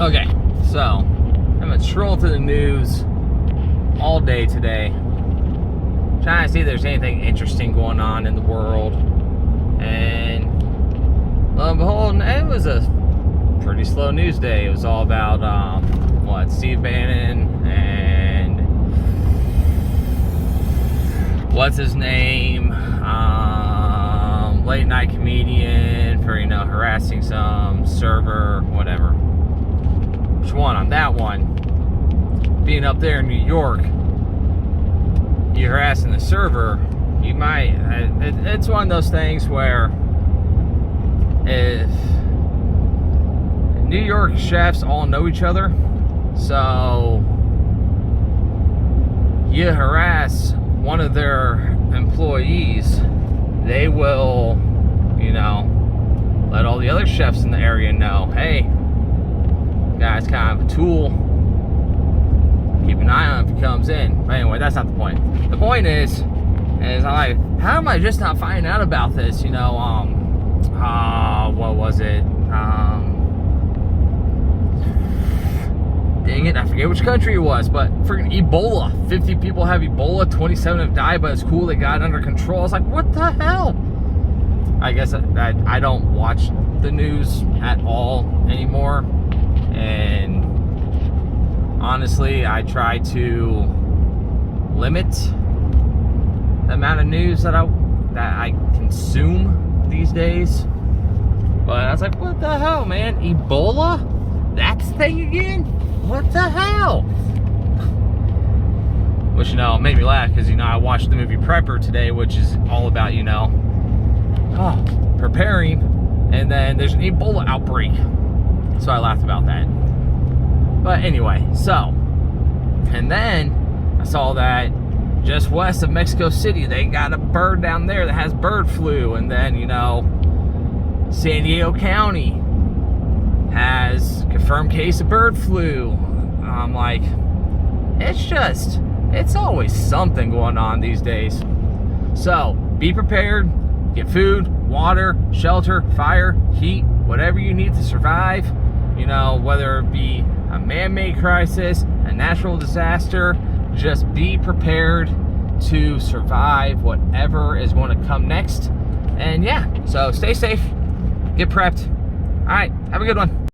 Okay, so I'm gonna troll through the news all day today, trying to see if there's anything interesting going on in the world. And lo and behold, it was a pretty slow news day. It was all about Steve Bannon and what's his name, late night comedian for harassing some server, whatever. Which one? On that one, being up there in New York, you're harassing the server. You might. It's one of those things where if New York chefs all know each other, so you harass one of their employees, they will, let all the other chefs in the area know, hey, guy's kind of a tool. Keep an eye on him if he comes in. But anyway, that's not the point. The point is I'm like, how am I just not finding out about this? What was it? Dang it, I forget which country it was, but freaking Ebola. 50 people have Ebola, 27 have died, but it's cool they got it under control. I was like, what the hell? I guess I don't watch the news at all anymore. And honestly, I try to limit the amount of news that I consume these days. But I was like, what the hell, man? Ebola? That's the thing again? What the hell? Which, it made me laugh because, I watched the movie Prepper today, which is all about, preparing, and then there's an Ebola outbreak. So I laughed about that. But anyway, and then I saw that just west of Mexico City, they got a bird down there that has bird flu. And then, San Diego County has confirmed case of bird flu. I'm like, it's always something going on these days. So be prepared, get food, water, shelter, fire, heat, whatever you need to survive, whether it be a man-made crisis, a natural disaster, just be prepared to survive whatever is going to come next. And yeah, so stay safe, get prepped. All right, have a good one.